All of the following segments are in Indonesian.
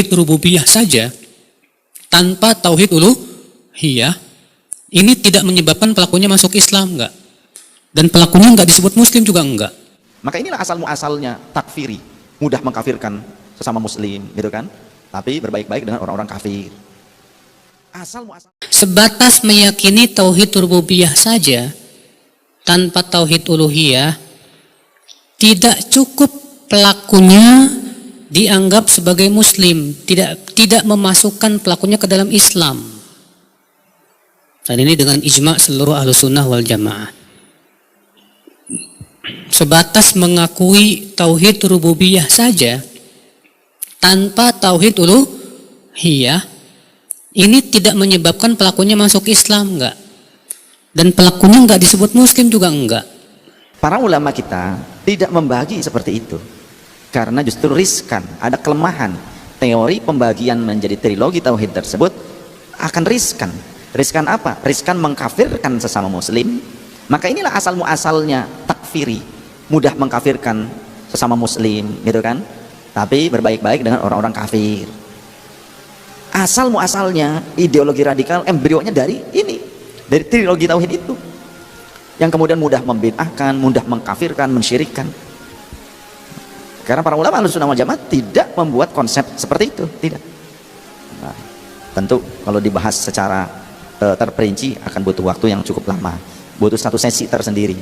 rububiyah saja tanpa tauhid uluhiyah, ini tidak menyebabkan pelakunya masuk Islam, enggak. Dan pelakunya enggak disebut muslim juga enggak. Maka inilah asal muasalnya takfiri, mudah mengkafirkan sesama muslim, gitu kan? Tapi berbaik-baik dengan orang-orang kafir. Asal muasal. Sebatas meyakini tauhid rububiyah saja tanpa tauhid uluhiyah, tidak cukup pelakunya dianggap sebagai muslim, tidak memasukkan pelakunya ke dalam Islam. Dan ini dengan ijma' seluruh Ahlussunnah wal Jamaah. Sebatas mengakui tauhid rububiyah saja tanpa tauhid uluhiyah, ini tidak menyebabkan pelakunya masuk Islam, enggak. Dan pelakunya enggak disebut muslim juga enggak. Para ulama kita tidak membagi seperti itu. Karena justru riskan, ada kelemahan. Teori pembagian menjadi trilogi tauhid tersebut akan riskan. Riskan apa? Riskan mengkafirkan sesama muslim. Maka inilah asal muasalnya takfiri, mudah mengkafirkan sesama muslim, gitu kan? Tapi berbaik-baik dengan orang-orang kafir. Asal muasalnya ideologi radikal embrionya dari ini, dari trilogi tauhid itu, yang kemudian mudah membid'ahkan, mudah mengkafirkan, mensyirikkan. Karena para ulama Ahlussunnah wal Jamaah tidak membuat konsep seperti itu, tidak. Nah, tentu kalau dibahas secara terperinci akan butuh waktu yang cukup lama, butuh satu sesi tersendiri.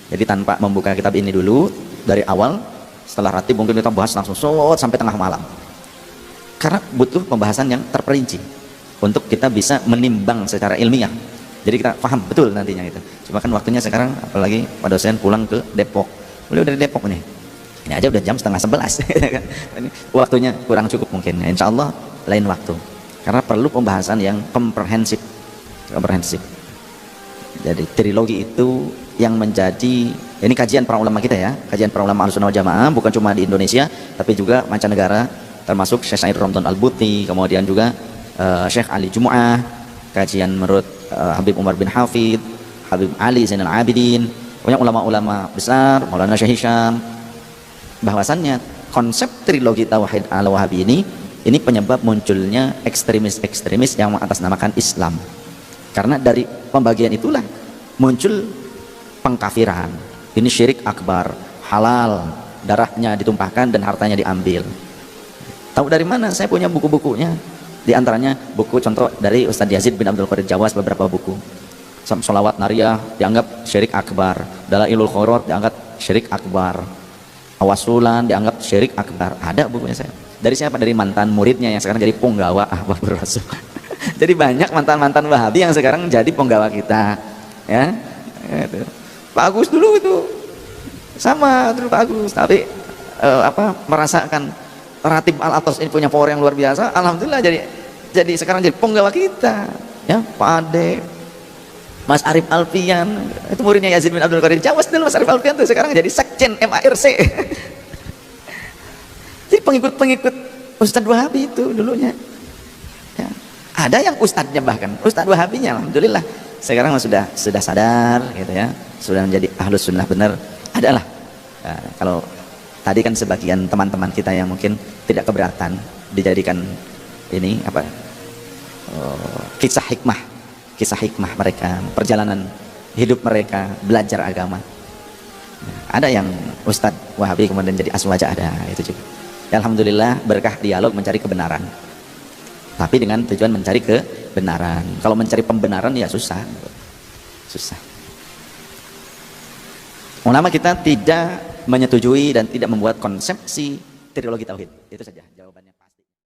Jadi tanpa membuka kitab ini dulu dari awal, setelah ratib mungkin kita bahas langsung sampai tengah malam. Karena butuh pembahasan yang terperinci untuk kita bisa menimbang secara ilmiah. Jadi kita paham betul nantinya itu. Cuma kan waktunya sekarang, apalagi Pak dosen pulang ke Depok. Beliau dari Depok nih. Ini aja udah jam 10:30. Ini waktunya kurang cukup mungkin. Insya Allah lain waktu. Karena perlu pembahasan yang komprehensif. Jadi trilogi itu yang menjadi, ini kajian para ulama kita ya, kajian para ulama Ahlussunnah wal Jamaah, bukan cuma di Indonesia tapi juga mancanegara, termasuk Syekh Said Ramdhan Al-Buti, kemudian juga Syekh Ali Jumu'ah, kajian menurut Habib Umar bin Hafid, Habib Ali Zainal Abidin, banyak ulama-ulama besar, Maulana Syekh Hisham, bahwasannya konsep trilogi tauhid al-Wahabi ini penyebab munculnya ekstremis-ekstremis yang mengatasnamakan Islam. Karena dari pembagian itulah muncul pengkafiran. Ini syirik akbar, halal, darahnya ditumpahkan dan hartanya diambil. Tahu dari mana? Saya punya buku-bukunya. Di antaranya buku contoh dari Ustadz Yazid bin Abdul Qadir Jawas, beberapa buku. Sholawat Nariyah dianggap syirik akbar, Dalailul Khairat dianggap syirik akbar, Awasulan dianggap syirik akbar. Ada bukunya saya. Dari siapa? Dari mantan muridnya yang sekarang jadi penggawa Ahbabur Rasul. Jadi banyak mantan-mantan Wahabi yang sekarang jadi penggawa kita, ya. Gitu. Pak Agus dulu itu sama dulu Pak Agus, tapi merasakan Ratib Al-Atas ini punya power yang luar biasa. Alhamdulillah jadi sekarang jadi penggawa kita, ya. Pak Ade, Mas Arif Alfian, itu muridnya Yazid bin Abdul Qadir Jawas dulu. Mas Arif Alfian tuh sekarang jadi sekjen MARC. Jadi pengikut Ustadz Wahabi itu dulunya, ya. Ada yang ustadznya, bahkan Ustadz Wahabinya alhamdulillah sekarang sudah sadar, gitu ya, sudah menjadi Ahlus Sunnah benar. Adalah kalau tadi kan sebagian teman-teman kita yang mungkin tidak keberatan dijadikan ini kisah hikmah mereka, perjalanan hidup mereka belajar agama. Ada yang Ustadz Wahabi kemudian jadi aswaja, ada itu juga. Ya, alhamdulillah berkah dialog mencari kebenaran, tapi dengan tujuan mencari kebenaran. Kalau mencari pembenaran ya susah. Ulama kita tidak menyetujui dan tidak membuat konsepsi trilogi tauhid. Itu saja jawabannya.